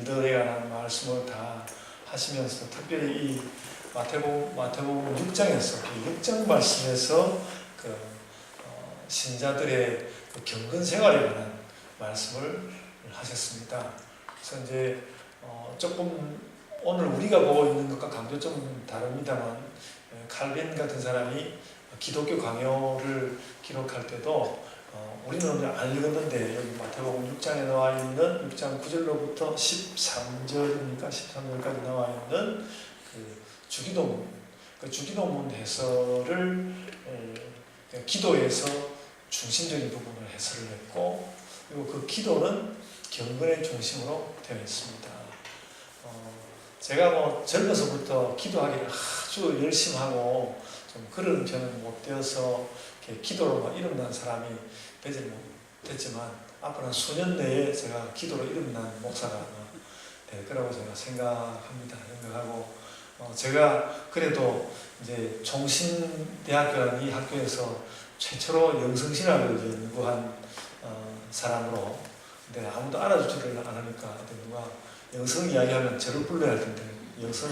일들에 관한 말씀을 다 하시면서 특별히 이 마태복음 6장에서 그 6장 말씀에서 그 신자들의 그 경건 생활에 관한 말씀을 하셨습니다. 그래서 이제 조금 오늘 우리가 보고 있는 것과 강도 좀 다릅니다만, 칼빈 같은 사람이 기독교 강요를 기록할 때도 우리는 안 읽었는데 여기 마태복음 6장에 나와 있는 6장 9절로부터 13절입니까? 13절까지 나와 있는 그 주기도문, 그 주기도문 해설을 기도에서 중심적인 부분을 해설을 했고, 그리고 그 기도는 경건의 중심으로 되어 있습니다. 제가 뭐 젊어서부터 기도하기를 아주 열심히 하고 좀 그런 편은 못 되어서 기도로 막 이름난 사람이 되지 못했지만, 앞으로 수년 내에 제가 기도로 이름난 목사가 될 거라고 제가 생각하고, 제가 그래도 이제 종신대학교라는 이 학교에서 최초로 영성신학을 연구한 사람으로, 근데 아무도 알아주지를 않으니까 누가 영성 이야기하면 저를 불러야 할 텐데, 영성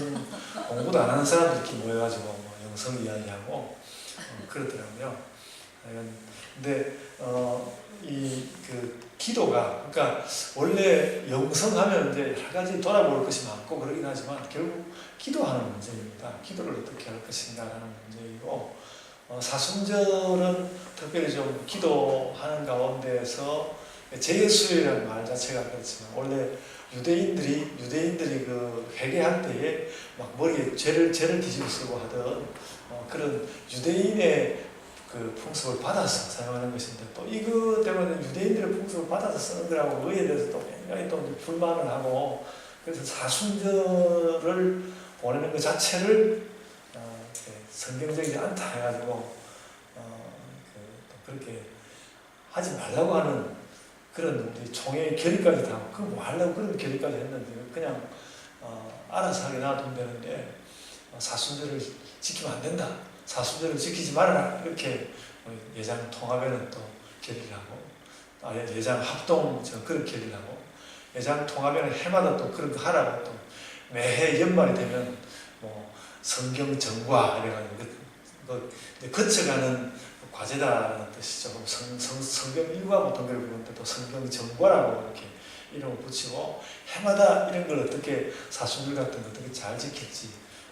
공부도 안 하는 사람들이 이렇게 모여가지고 뭐 영성 이야기하고 그러더라고요. 근데 이 그 기도가, 그러니까 원래 영성하면 이제 여러 가지 돌아볼 것이 많고 그러긴 하지만 결국 기도하는 문제입니다. 기도를 어떻게 할 것인가라는 문제이고, 사순절은 특별히 좀 기도하는 가운데에서 제수요라는 말 자체가 그렇지만, 원래 유대인들이 그 회개할 때에 막 머리에 죄를 뒤집어 쓰고 하던 그런 유대인의 그 풍습을 받아서 사용하는 것인데, 또 이거 때문에 유대인들의 풍습을 받아서 쓰는 거라고 그에 대해서 또 굉장히 또 불만을 하고, 그래서 사순절을 보내는 것 자체를 성경적이지 않다 해가지고 그렇게 하지 말라고 하는 그런 우리 총회의 결의까지 다 하고, 그거 뭐 하려고 그런 결의까지 했는데 그냥 알아서 하게 놔두면 되는데, 사순절을 지키면 안 된다, 사순절을 지키지 말아라, 이렇게 예장 통합에는 또 결의를 하고, 예장 합동 그런 결의를 하고, 예장 통합에는 해마다 또 그런 거 하라고, 또 매해 연말이 되면 뭐 성경 정과 이래가지고 거쳐가는 과제다라는 뜻이죠. 성경 일과 보통 그걸 부르는데 또 성경 정과라고 이렇게 이름을 붙이고, 해마다 이런 걸 어떻게 사순절 같은 거 어떻게 잘 지킬지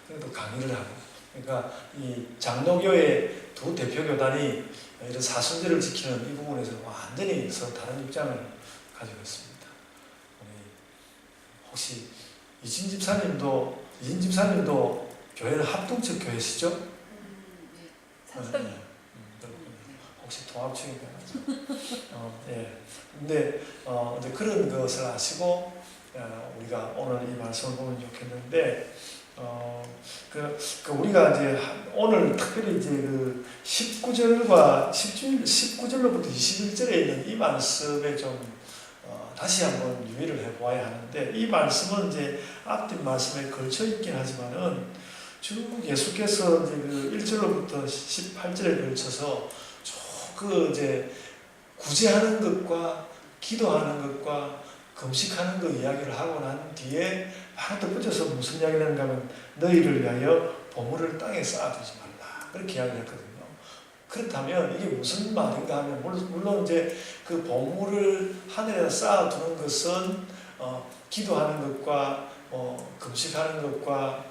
그래도 강의를 하고, 그러니까 이 장로교의 두 대표 교단이 이런 사순절을 지키는 이 부분에서 완전히 서로 다른 입장을 가지고 있습니다. 혹시 이진 집사님도 교회는 합동적 교회시죠? 네. 혹시 통합층인가요? 예. 근데 이제 그런 것을 아시고 우리가 오늘 이 말씀을 보면 좋겠는데, 우리가 이제 오늘 특별히 이제 그 19절로부터 21절에 있는 이 말씀에 좀 다시 한번 유의를 해보아야 하는데, 이 말씀은 이제 앞뒤 말씀에 걸쳐 있긴 하지만은 쭉 예수께서 이제 그 1절로부터 18절에 걸쳐서 그 이제 구제하는 것과 기도하는 것과 금식하는 것 이야기를 하고 난 뒤에 바로 덧붙여서 무슨 이야기를 하는가 하면, 너희를 위하여 보물을 땅에 쌓아두지 말라, 그렇게 이야기를 했거든요. 그렇다면 이게 무슨 말인가 하면, 물론 이제 그 보물을 하늘에 쌓아두는 것은 기도하는 것과 금식하는 것과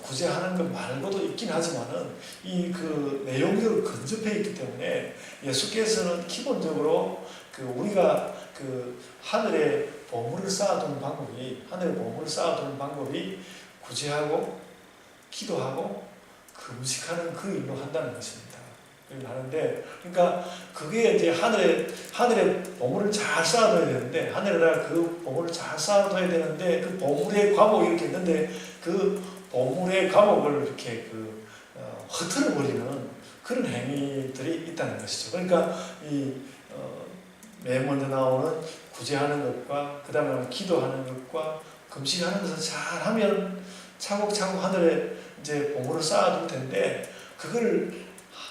구제하는 것 말고도 있긴 하지만은 이 그 내용적으로 근접해 있기 때문에, 예수께서는 기본적으로 우리가 하늘에 보물을 쌓아두는 방법이 구제하고 기도하고 금식하는 그 일로 한다는 것입니다. 하는데, 그러니까 그게 이제 하늘에 보물을 잘 쌓아둬야 되는데, 하늘에다가 그 보물을 잘 쌓아둬야 되는데, 그 보물의 과목이 이렇게 있는데 그 보물의 과목을 이렇게 흐트러 버리는 그런 행위들이 있다는 것이죠. 그러니까 맨 먼저 나오는 구제하는 것과 그 다음에 기도하는 것과 금식하는 것을 잘하면 차곡차곡 하늘에 이제 보물을 쌓아둘 텐데, 그걸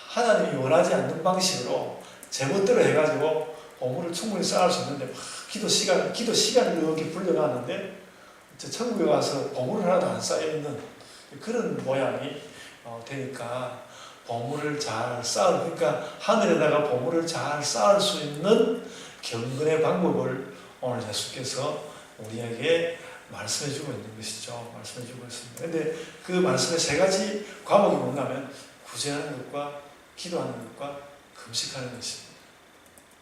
하나님이 원하지 않는 방식으로 제멋대로 해가지고 보물을 충분히 쌓을 수 있는데, 막 기도 시간을 이렇게 불려놨는데 저 천국에 와서 보물 하나도 안 쌓여있는 그런 모양이 되니까 보물을 잘 그러니까 하늘에다가 보물을 잘 쌓을 수 있는 경건의 방법을 오늘 예수께서 우리에게 말씀해주고 있는 것이죠. 말씀해주고 있습니다. 근데 그 말씀의 세 가지 과목이 뭔가면 구제하는 것과 기도하는 것과 금식하는 것입니다.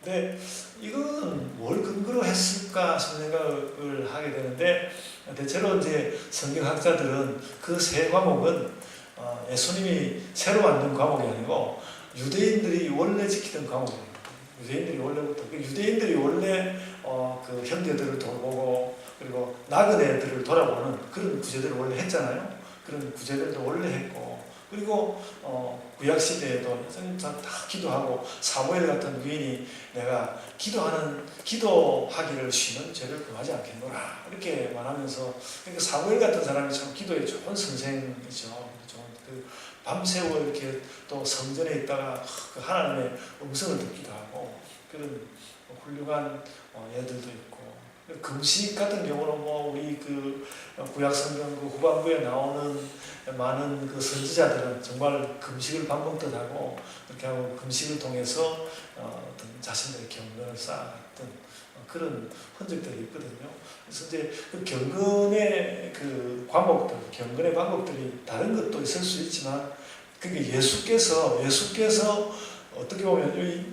근데 이거는 뭘 근거로 했을까 싶은 생각을 하게 되는데, 대체로 이제 성경학자들은 그 세 과목은 예수님이 새로 만든 과목이 아니고 유대인들이 원래 지키던 과목이에요. 유대인들이 원래부터 유대인들이 원래 그 형제들을 돌보고 그리고 나그네들을 돌아보는 그런 구제들을 원래 했잖아요. 그런 구제들도 원래 했고, 그리고 구약 시대에도 다 기도하고 사무엘 같은 유인이 내가 기도하기를 쉬는 죄를 금하지 않겠노라 이렇게 말하면서, 그러니까 사무엘 같은 사람이 참 기도에 좋은 선생이죠. 그 밤새워 이렇게 또 성전에 있다가 그 하나님의 음성을 듣기도 하고 그런 훌륭한 예들도 있고, 금식 같은 경우는 뭐 우리 그 구약 성경 그 후반부에 나오는 많은 그 선지자들은 정말 금식을 반복하고 그렇게 하고 금식을 통해서 어떤 자신들의 경건을 쌓았던 그런 흔적들이 있거든요. 그래서 이제 그 경건의 그 과목들, 경건의 방법들이 다른 것도 있을 수 있지만, 그게 예수께서 어떻게 보면 이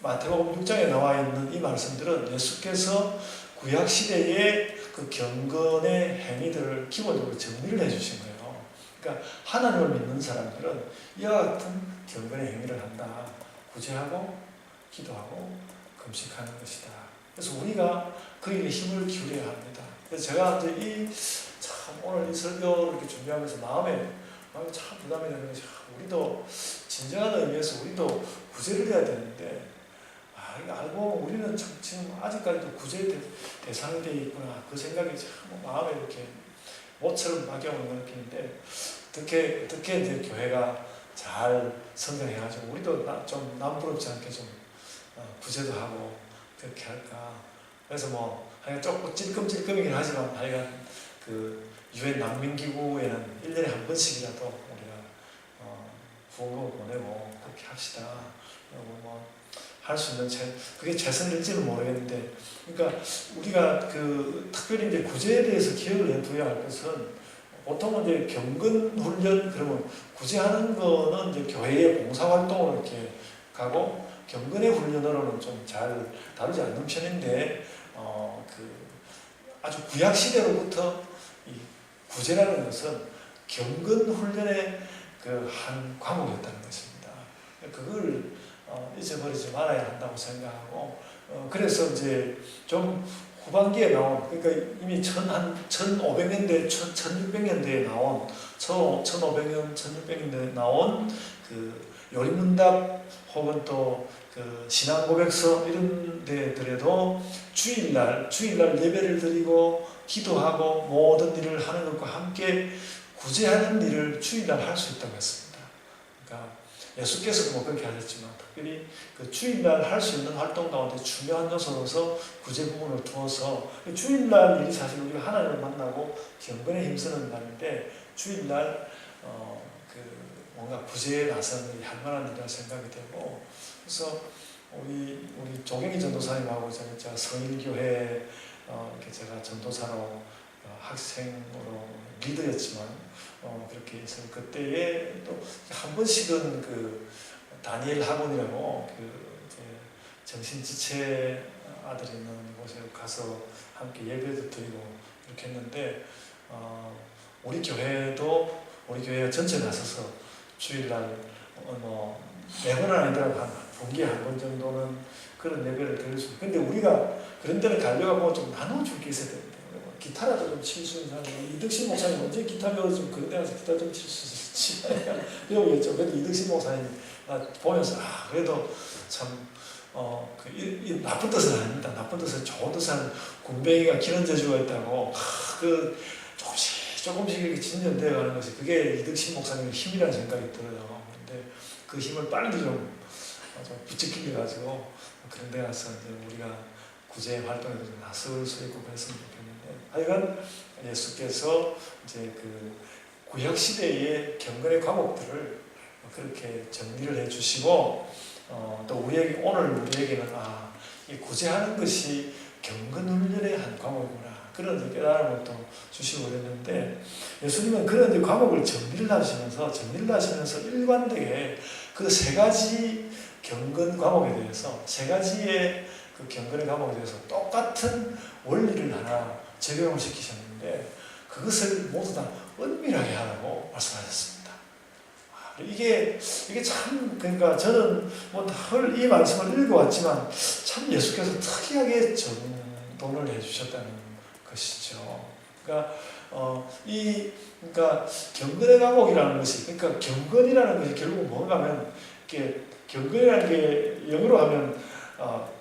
마태복음 6장에 나와 있는 이 말씀들은 예수께서 구약 시대의 그 경건의 행위들을 기본적으로 정리를 해주신 거예요. 그러니까 하나님을 믿는 사람들은 이와 같은 경건의 행위를 한다. 구제하고 기도하고 금식하는 것이다. 그래서 우리가 그 일에 힘을 기울여야 합니다. 그래서 제가 이제 참 오늘 이 설교를 이렇게 준비하면서 마음에 참 부담이 되는 것이, 우리도 진정한 의미에서 우리도 구제를 해야 되는데, 이거 알고 우리는 참 지금 아직까지도 구제의 대상이 되어 있구나. 그 생각이 참 마음에 이렇게 모처럼 막혀오는 느낌인데, 어떻게 이제 교회가 잘 성장해가지고 우리도 좀 남부럽지 않게 좀 구제도 하고 그렇게 할까. 그래서 뭐 하여간 조금 찔끔찔끔이긴 하지만 하여간 그 유엔 난민기구에는 1년에 한 번씩이라도 우리가 후원금을 보내고 그렇게 합시다. 할 수 있는 그게 최선일지는 모르겠는데, 그러니까 우리가 그 특별히 이제 구제에 대해서 기억을 해둬야 할 것은, 보통은 이제 경건 훈련 그러면 구제하는 거는 이제 교회의 봉사 활동으로 이렇게 가고 경건의 훈련으로는 좀 잘 다루지 않는 편인데, 그 아주 구약 시대로부터 이 구제라는 것은 경건 훈련의 그 한 과목이었다는 것입니다. 그걸 잊어버리지 말아야 한다고 생각하고, 그래서 이제 좀 후반기에 나온, 그러니까 이미 1500년대, 1600년대에 나온, 1500년, 1600년대에 나온 그 요리문답 혹은 또 그 신앙고백서 이런 데들에도 주일날 예배를 드리고 기도하고 모든 일을 하는 것과 함께 구제하는 일을 주일날 할 수 있다고 했습니다. 그러니까 예수께서도 뭐 그렇게 하셨지만 특별히 그 주일날 할 수 있는 활동 가운데 중요한 요소로서 구제 부분을 두어서, 주일날 일이 사실 우리가 하나님을 만나고 경건에 힘쓰는 날인데, 주일날 그 뭔가 구제에 나서는 일이 할 만한 일이라 생각이 되고, 그래서 우리 조경희 전도사님하고 제가 성일교회 이렇게 제가 전도사로 학생으로 리더였지만 그렇게 해서 그때에 또 한 번씩은 그 다니엘 학원이라고 그 정신지체 아들 있는 곳에 가서 함께 예배도 드리고 이렇게 했는데, 우리 교회가 전체 나서서 주일날 매번은 아니더라도 한 분기에 한 번 정도는 그런 예배를 드릴 수 있어요. 근데 우리가 그런 데는 가려고 좀 나눠줄 게 있어야 됩니다. 기타라도 좀 칠 수 있는 사람, 이덕신 목사님 언제 기타 배워서 좀 그런 데 가서 기타 좀 칠 수 있을지 배우겠죠. 그래도 이덕신 목사님 보면서 그래도 참 나쁜 뜻은 아닙니다. 나쁜 뜻은 좋은 뜻은 군뱅이가 기는 재주가 있다고 그 조금씩 이렇게 진전되어 가는 것이, 그게 이덕신 목사님의 힘이라는 생각이 들어요. 근데 그 힘을 빨리 좀 부추기게 가지고 그런 데 가서 이제 우리가 구제 활동에 좀 나설 수 있고 그랬으면 좋겠는데, 하여간 예수께서 이제 그 구약 시대의 경건의 과목들을 그렇게 정리를 해주시고 또 우리에게는 이 구제하는 것이 경건 훈련의 한 과목이구나 그런 깨달음을 또 주시고 그랬는데 예수님은 그런 이제 과목을 정리를 하시면서 일관되게 그 세 가지 경건 과목에 대해서 세 가지의 그 경건의 과목에 대해서 똑같은 원리를 하나 적용을 시키셨는데 그것을 모두 다 은밀하게 하라고 말씀하셨습니다. 이게 참 그러니까 저는 뭐 이 말씀을 읽어왔지만 참 예수께서 특이하게 전도를 해주셨다는 것이죠. 그러니까 그러니까 경건의 과목이라는 것이 그러니까 경건이라는 것이 결국 뭔가 하면 이렇게 경건이라는 게 영어로 하면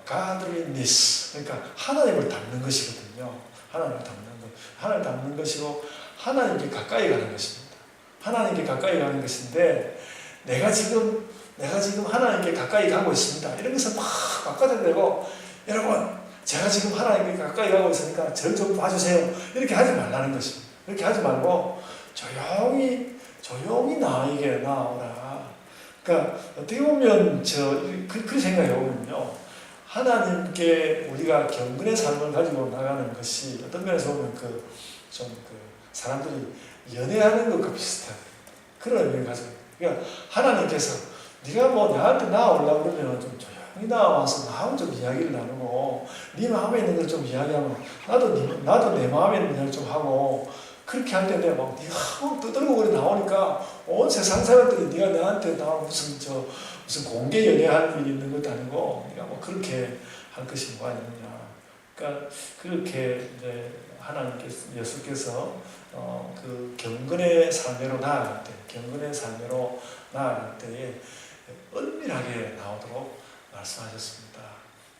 godliness 그러니까 하나님을 닮는 것이거든요. 하나님을 닮는 것이고 하나님께 가까이 가는 것입니다. 하나님께 가까이 가는 것인데 내가 지금 하나님께 가까이 가고 있습니다. 이런 것을 막 바꿔내고 여러분 제가 지금 하나님께 가까이 가고 있으니까 저를 좀 봐주세요. 이렇게 하지 말라는 것입니다. 이렇게 하지 말고 조용히 나에게 나오라. 그러니까 어떻게 보면 그 생각해 보면요. 하나님께 우리가 경건의 삶을 가지고 나가는 것이 어떤 면에서 보면 사람들이 연애하는 것과 비슷한 그런 의미를 가지고 그러니까 하나님께서 네가 뭐 나한테 나오려고 그러면 좀 조용히 나와서 나하고 좀 이야기를 나누고 네 마음에 있는 걸 좀 이야기하면 나도 내 마음에 있는 이야기를 좀 하고 그렇게 할 때 내가 막 네가 떠들고 그래 나오니까 온 세상 사람들이 네가 나한테 무슨 공개 연애할 일이 있는 것도 아니고 네가 뭐 그렇게 할 것이 뭐가 있느냐. 그러니까 그렇게 이제 예수께서 그 경건의 삶으로 나아갈 때에 은밀하게 나오도록 말씀하셨습니다.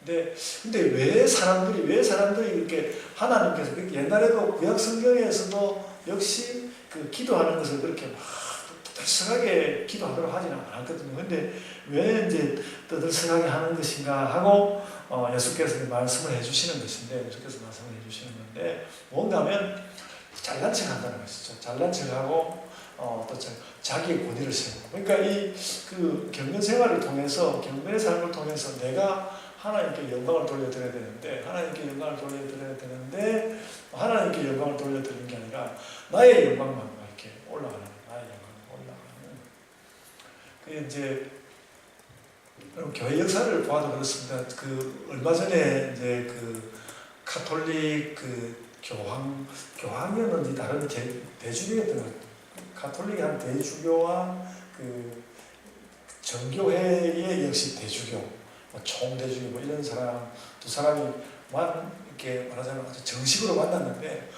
근데 왜 사람들이 이렇게 하나님께서 옛날에도 구약 성경에서도 역시 그 기도하는 것을 그렇게 막 떠들썩하게 기도하도록 하지는 않았거든요. 근데 왜 이제 떠들썩하게 하는 것인가 하고 예수께서 말씀을 해주시는 건데 뭔가 하면 잘난 척 한다는 것이죠. 잘난 척하고 또 자기의 권위를 세우고 그러니까 그 경건 생활을 통해서 경건의 삶을 통해서 내가 하나님께 영광을 돌려드려야 되는데 하나님께 영광을 돌려드리는 게 아니라 나의 영광만 이렇게 올라가는 그게 이제 교회 역사를 봐도 그렇습니다. 그 얼마 전에 이제 그 가톨릭 그 교황이었는지 다른 대주교였던 것 가톨릭 한 대주교와 그 정교회의 역시 대주교, 총대주교 뭐 이런 사람 두 사람이 이렇게 말하자면 아주 정식으로 만났는데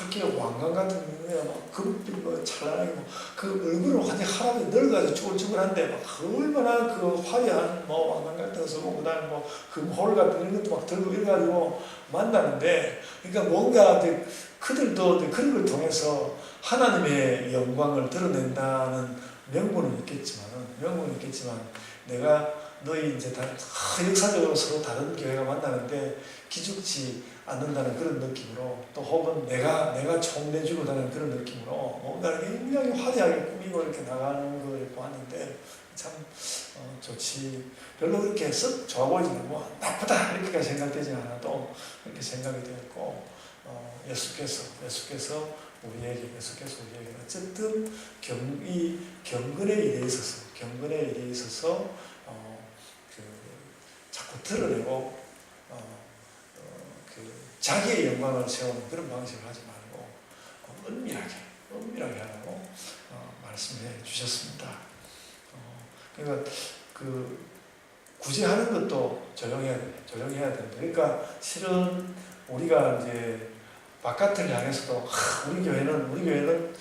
이렇게 왕관 같은 눈에 막 금빛 찬란하게 그 얼굴은 완전 하람이 늙어가지고 쭈글쭈글한데 막 얼마나 그 화려한 왕관 같은 거 쓰고 그다음에 금홀 같은 이런 것도 막 들고 이래가지고 만나는데 그러니까 뭔가 그들도 그런 걸 통해서 하나님의 영광을 드러낸다는 명분은 있겠지만 내가 너희 이제 역사적으로 서로 다른 교회가 만나는데 기죽지 않는다는 그런 느낌으로 또 혹은 내가 총내주고 다는 그런 느낌으로 뭔가 굉장히 화려하게 꾸미고 이렇게 나가는 걸 보았는데 참 좋지 별로 그렇게 썩 좋아 보이지는 않고 나쁘다 이렇게까지 생각되지 않아도 그렇게 생각이 되었고 예수께서 우리에게 어쨌든 이 경건의 일에 있어서 자꾸 드러내고 자기의 영광을 세우는 그런 방식을 하지 말고 은밀하게 하라고 말씀해 주셨습니다. 그러니까 그 구제하는 것도 조용해야 됩니다. 그러니까 실은 우리가 이제 바깥을 향해서도 우리 교회는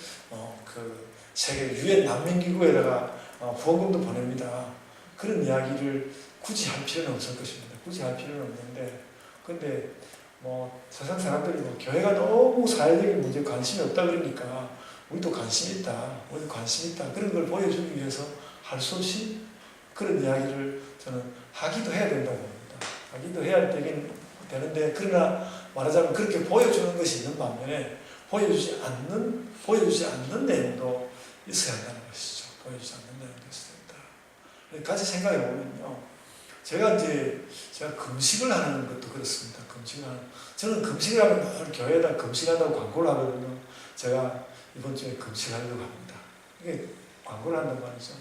그 세계 유엔 난민기구에다가 후원금도 보냅니다. 그런 이야기를 굳이 할 필요는 없을 것입니다. 굳이 할 필요는 없는데 근데 세상 사람들이 교회가 너무 사회적인 문제에 관심이 없다 그러니까 우리도 관심 있다 그런 걸 보여주기 위해서 할 수 없이 그런 이야기를 저는 하기도 해야 된다고 봅니다. 하기도 해야 되긴 되는데 그러나 말하자면 그렇게 보여주는 것이 있는 반면에 보여주지 않는 내용도 있어야 한다는 것이죠. 보여주지 않는 내용도 있어야 된다. 같이 생각해 보면요. 제가 금식을 하는 것도 그렇습니다. 저는 금식을 하면 늘 교회에다 금식한다고 광고를 하거든요. 제가 이번 주에 금식하려고 합니다. 이게 광고를 한단 말이죠.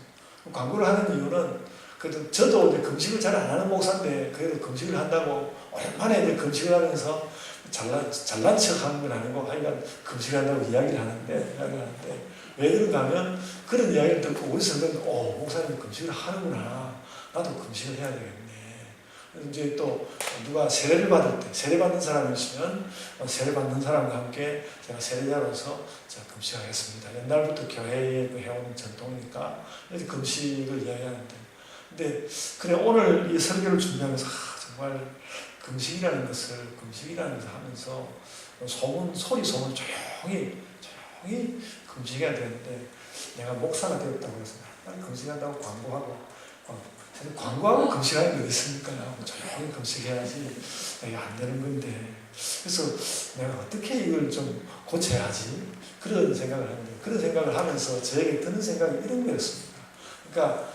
광고를 하는 이유는 그래도 저도 이제 금식을 잘 안 하는 목사인데 그래도 금식을 한다고 오랜만에 이제 금식을 하면서 잘난 척 하는 건 아니고 하여간 금식을 한다고 이야기를 하는데 왜 그런가 하면 그런 이야기를 듣고 우리 성도는 목사님이 금식을 하는구나. 나도 금식을 해야 되겠네. 이제 또 누가 세례를 받을 때 세례 받는 사람이 있으면 세례 받는 사람과 함께 제가 세례자로서 제가 금식하겠습니다. 옛날부터 교회에 해오는 전통이니까 이렇게 금식을 이야기하는데 근데 그래 오늘 이 설교를 준비하면서 정말 금식이라는 것을 하면서 소문 조용히 금식해야 되는데 내가 목사가 되었다고 해서 난 금식한다고 광고하고 광고하고 금식하는 게 있습니까? 조용히 금식해야지 이게 안 되는 건데 그래서 내가 어떻게 이걸 좀 고쳐야지 그런 생각을 하는데 그런 생각을 하면서 저에게 드는 생각이 이런 거였습니다. 그러니까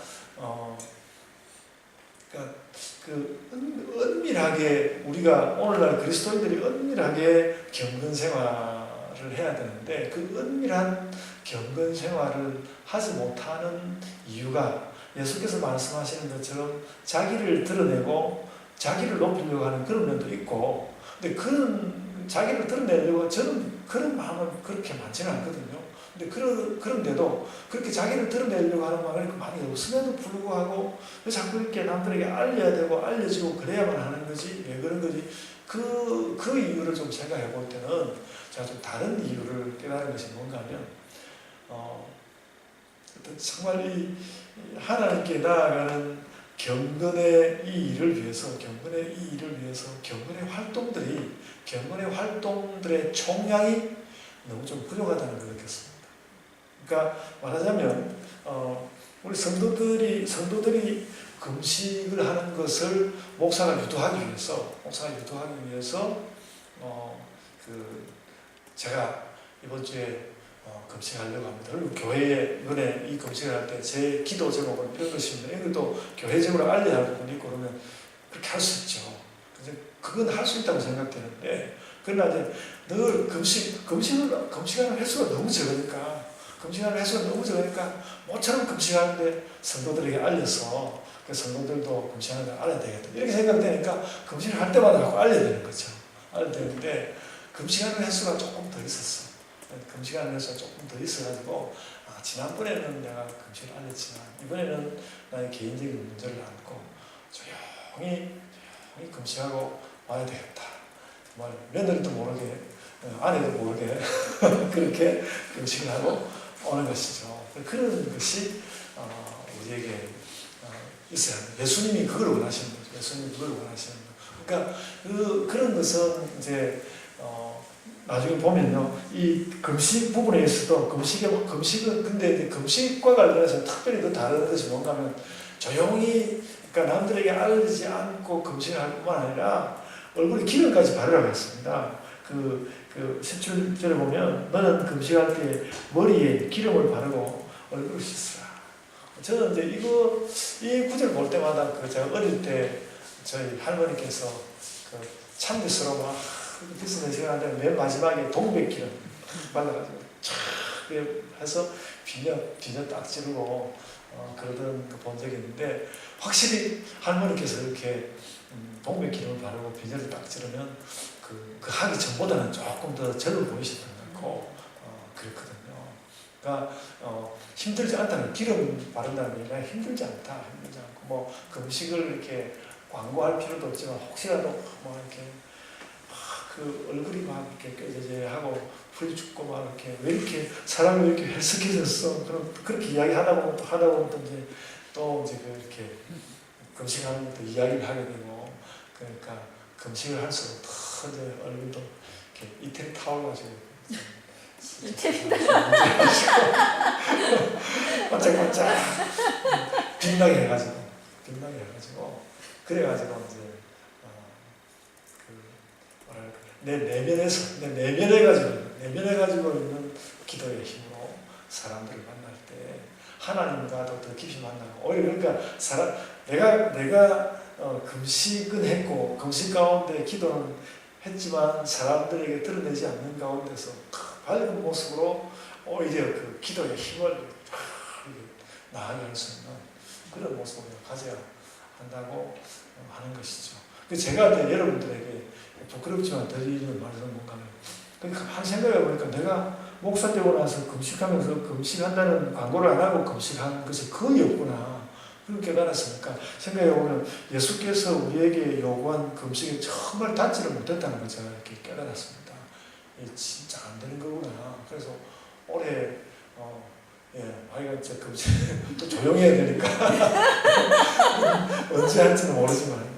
은밀하게 우리가 오늘날 그리스도인들이 은밀하게 경건 생활을 해야 되는데 그 은밀한 경건 생활을 하지 못하는 이유가 예수께서 말씀하시는 것처럼 자기를 드러내고 자기를 높이려고 하는 그런 면도 있고 근데 그런 자기를 드러내려고 저는 그런 마음은 그렇게 많지는 않거든요. 근데 그런데도 그렇게 자기를 드러내려고 하는 마음이 많이 없음에도 불구하고 자꾸 이렇게 남들에게 알려야 되고 알려지고 그래야만 하는 거지 왜 그런 거지 그 이유를 좀 생각해 볼 때는 제가 좀 다른 이유를 깨달은 것이 뭔가 하면 정말 이 하나님께 나아가는 경건의 이 일을 위해서 경건의 활동들의 총량이 너무 좀 부족하다는 걸 느꼈습니다. 그러니까 말하자면 우리 성도들이 금식을 하는 것을 목사가 유도하기 위해서 제가 이번 주에 금식하려고 합니다. 그리고 교회에 이번에 이 금식을 할 때 제 기도 제목은 이런 것입니다. 이것도 교회적으로 알려야 할 부분이 있고 그러면 그렇게 할 수 있죠. 그건 할 수 있다고 생각되는데 그러나 이제 늘 금식하는 횟수가 너무 적으니까 모처럼 금식하는데 성도들에게 알려서 그 성도들도 금식하는 걸 알아야 되겠다. 이렇게 생각되니까 금식을 할 때마다 자꾸 알려야 되는 거죠. 알려야 되는데 금식하는 횟수가 조금 더 있었어. 금식하는 횟수가 조금 더 있어가지고 지난번에는 내가 금식을 알렸지만 이번에는 나의 개인적인 문제를 안고 조용히 금식하고 와야 되겠다. 정말 며느리도 모르게 아내도 모르게 그렇게 금식을 하고 오는 것이죠. 그런 것이 우리에게 있어야 합니다. 예수님이 그걸 원하시는 거죠. 그러니까 그런 것은 이제 나중에 보면요, 이 금식 부분에 있어도 금식은 근데 금식과 관련해서 특별히 더 다른 것이 뭔가 하면 조용히 그러니까 남들에게 알리지 않고 금식을 할 뿐만 아니라 얼굴에 기름까지 바르라고 했습니다. 그 17절에 보면 너는 금식할 때 머리에 기름을 바르고 얼굴을 씻으라. 저는 이제 이 구절 볼 때마다 제가 어릴 때 저희 할머니께서 참빗으로 막 빗을 내시는데 맨 마지막에 동백기름 발라가지고 촥 해서 비녀 딱 지르고 그러던 본 적이 있는데 확실히 할머니께서 이렇게 동백기름을 바르고 비녀를 딱 지르면 그 하기 전보다는 조금 더 젊어 보이시던 것 같고 그렇거든요. 그러니까 힘들지 않다는 기름 바른다는 게 아니라 힘들지 않고 뭐 금식을 이렇게 광고할 필요도 없지만 혹시라도 뭐 이렇게 그 얼굴이 막 이렇게 뾰저저하고 불이 죽고 막 이렇게 왜 이렇게 사람이 왜 이렇게 헬쓱해졌어? 그렇게 이야기하다 보면 또 이제 이렇게 금식하는 것도 이야기를 하게 되고 그러니까 금식을 할수록 더 이제 얼굴도 이렇게 이태리 타올 가지고 반짝반짝 빛나게 해가지고 그래가지고 이제 내 내면에가지고 내면에 가지고 있는 기도의 힘으로 사람들을 만날 때 하나님과도 더 깊이 만나고, 오히려 그러니까 내가 금식은 했고 금식 가운데 기도는 했지만 사람들에게 드러내지 않는 가운데서 밝은 모습으로 오히려 그 기도의 힘을 나아갈 수 있는 그런 모습을 가져야 한다고 하는 것이죠. 제가 여러분들에게 부끄럽지만 드리는 말은 뭔가 하면, 그러니까 한 생각해 보니까 내가 목사 되고 나서 금식하면서 금식한다는 광고를 안 하고 금식한 것이 거의 없구나. 그렇게 깨달았으니까 생각해 보면 예수께서 우리에게 요구한 금식에 정말 닿지를 못했다는 걸 제가 이렇게 깨달았습니다. 이게 진짜 안 되는 거구나. 그래서 올해 아이가 이제 금식 또 조용해야 되니까 언제 할지는 모르지만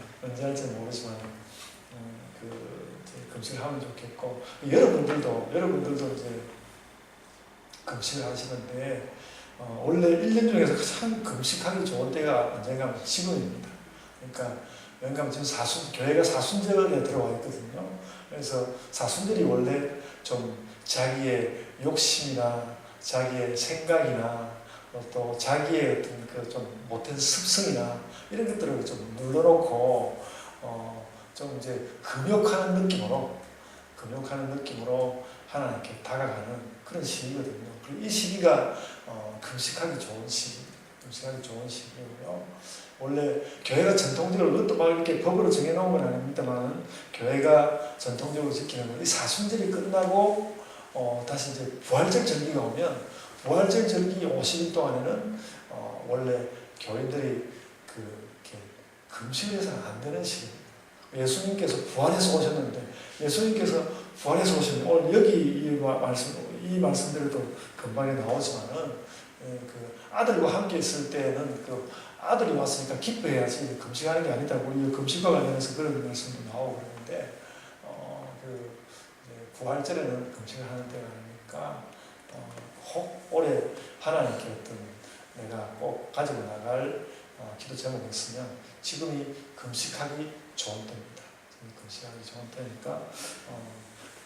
금식을 하면 좋겠고, 여러분들도 이제 금식을 하시는데 원래 1년 중에서 가장 금식하기 좋은 때가 언젠가 지금입니다. 그러니까 왜냐하면 지금 교회가 사순절에 들어와 있거든요. 그래서 사순절이 원래 좀 자기의 욕심이나 자기의 생각이나 또 자기의 어떤 그 좀 못된 습성이나 이런 것들을 좀 눌러놓고 좀 이제 금욕하는 느낌으로 하나님께 다가가는 그런 시기거든요. 그리고 이 시기가 금식하기 좋은 시기고요. 원래 교회가 전통적으로 그것도 막 이렇게 법으로 정해놓은 건 아닙니다만, 교회가 전통적으로 지키는 건 이 사순절이 끝나고 다시 이제 부활절 절기가 오면, 부활절 절기 50일 동안에는 원래 교인들이 이렇게 금식을 해서는 안 되는 시기입니다. 예수님께서 부활해서 오셨는데, 오늘 여기 이 말씀들도 금방에 나오지만은, 그 아들과 함께 있을 때는 그 아들이 왔으니까 기뻐해야지 금식하는 게 아니다. 우리 금식과 관련해서 그런 말씀도 나오고 그러는데, 부활절에는 금식을 하는 때가 아니니까, 혹 올해 하나님께 어떤 내가 꼭 가지고 나갈 기도 제목이 있으면 지금이 금식하기 좋은 때입니다. 금식하기 좋은 때니까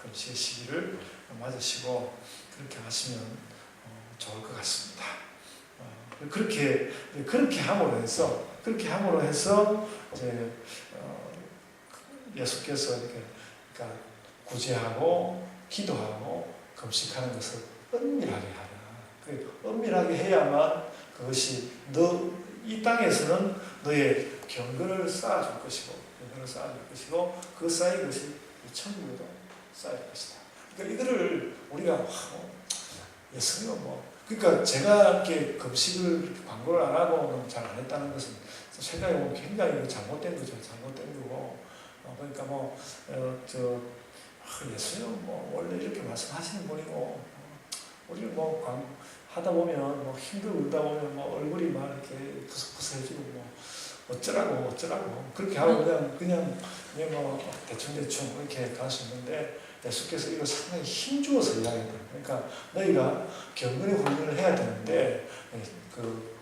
금식의 시기를 맞으시고 그렇게 하시면 좋을 것 같습니다. 그렇게 함으로 해서 이제 예수께서 이렇게 그러니까 구제하고 기도하고 금식하는 것을 은밀하게 하라. 은밀하게 해야만 그것이 이 땅에서는 너의 경건을 쌓아줄 것이고 그 쌓인 것이 천국에도 쌓일 것이다. 그러니까 이거를 우리가 예수님은 그러니까 제가 이렇게 금식을 광고를 안 하고는 잘 안 했다는 것은 생각해보면 굉장히 잘못된 거죠. 잘못된 거고. 그러니까 예수님은 원래 이렇게 말씀하시는 분이고, 우리를 하다 보면 힘들고 울다 보면 얼굴이 막 이렇게 부스부스해지고 어쩌라고 그렇게 하고 그냥 대충 이렇게 갈 수 있는데, 예수께서 이걸 상당히 힘주어서 이야기해요. 그러니까 너희가 경건의 훈련을 해야 되는데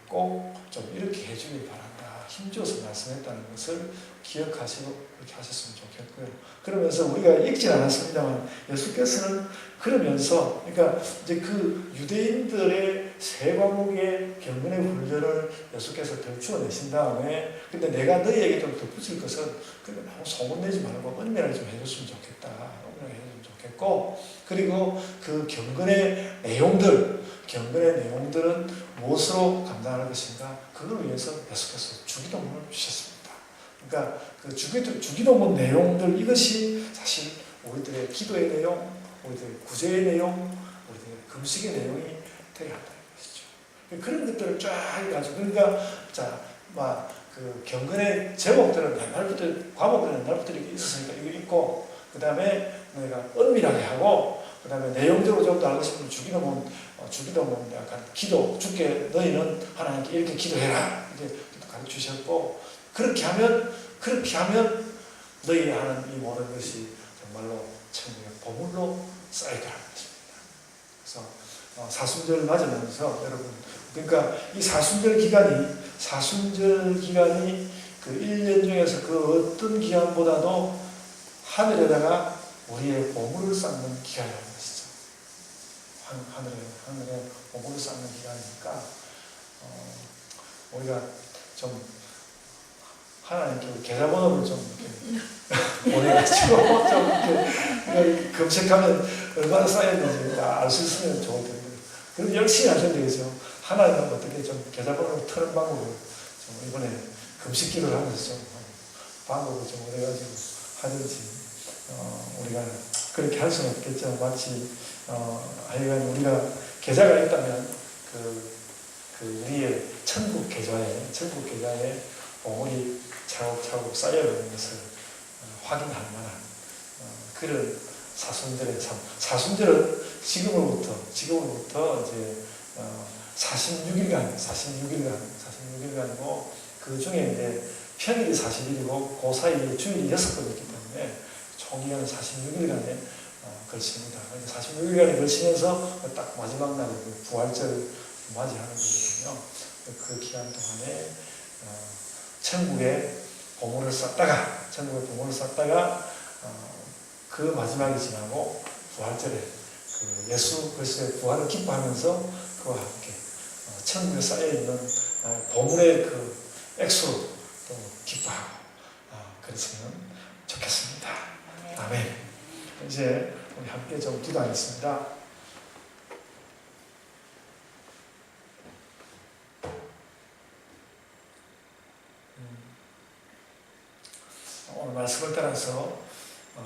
꼭 좀 이렇게 해주길 바란다. 힘주어서 말씀했다는 것을 기억하시고 그렇게 하셨으면 좋겠고요. 그러면서 우리가 읽지는 않았습니다만, 예수께서는 그러면서 그러니까 이제 그 유대인들의 세 과목의 경건의 훈련을 예수께서 덜추어내신 다음에, 근데 내가 너희에게 좀 덧붙일 것은 근데 너무 소문내지 말고 은밀하게 좀 해줬으면 좋겠다. 은밀하게 해줬으면 좋겠고, 그리고 그 경건의 내용들은 무엇으로 감당할 것인가? 그걸 위해서 예수께서 주기도문을 주셨습니다. 그러니까 그 주기도문 내용들, 이것이 사실 우리들의 기도의 내용, 우리들의 구제의 내용, 우리들의 금식의 내용이 되어야 한다는 것이죠. 그런 것들을 쫙 해가지고, 그러니까 그 경건의 제목들은 과목들은 옛날부터 이렇게 있었으니까 이거 읽고, 그 다음에 내가 은밀하게 하고, 그 다음에 내용적으로 좀 더 알고 싶으면 주기도문 약간 기도, 주께 너희는 하나님께 이렇게 기도해라. 이제 가르쳐 주셨고, 그렇게 하면 너희 하는 이 모든 것이 정말로 천국의 보물로 쌓이게 하는 것입니다. 그래서 사순절 맞으면서 여러분, 그러니까 이 사순절 기간이 그 1년 중에서 그 어떤 기간보다도 하늘에다가 우리의 보물을 쌓는 기간이라는 것이죠. 하늘에 오물을 쌓는 기간이니까 우리가 좀 하나님께 계좌번호를 좀 이렇게 보내가지고 좀 이렇게 검색하면 얼마나 쌓였는지 알 수 있으면 좋을 텐데. 그럼 열심히 하셔야 되겠죠. 하나님은 어떻게 좀 계좌번호를 트는 방법을 좀 이번에 금식기를 하면서 좀 방법을 좀 얻어가지고 하든지 우리가 그렇게 할 수는 없겠죠. 마치 하여간 우리가 계좌가 있다면 그 우리의 천국 계좌에 보물이 차곡차곡 쌓여가는 것을 확인할 만한 그런 사순절의 삶. 사순절은 지금으로부터 이제 46일간이고 그 중에 이제 평일이 40일이고 그 사이에 주일이 6번 있기 때문에 총기간은 46일간에 걸칩니다. 46일간에 걸치면서 딱 마지막 날에 부활절을 맞이하는 거거든요. 그 기간 동안에 천국에 보물을 쌓다가 그 마지막이 지나고 부활절에 그 예수 그리스도의 부활을 기뻐하면서 그와 함께 천국에 쌓여있는 보물의 그 액수로 또 기뻐하고 그랬으면 좋겠습니다. 아멘. 이제 우리 함께 좀 기도하겠습니다. 오늘 말씀을 따라서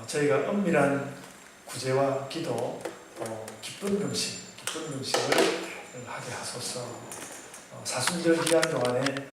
저희가 은밀한 구제와 기도, 기쁜 금식을 하게 하소서. 사순절 기간 동안에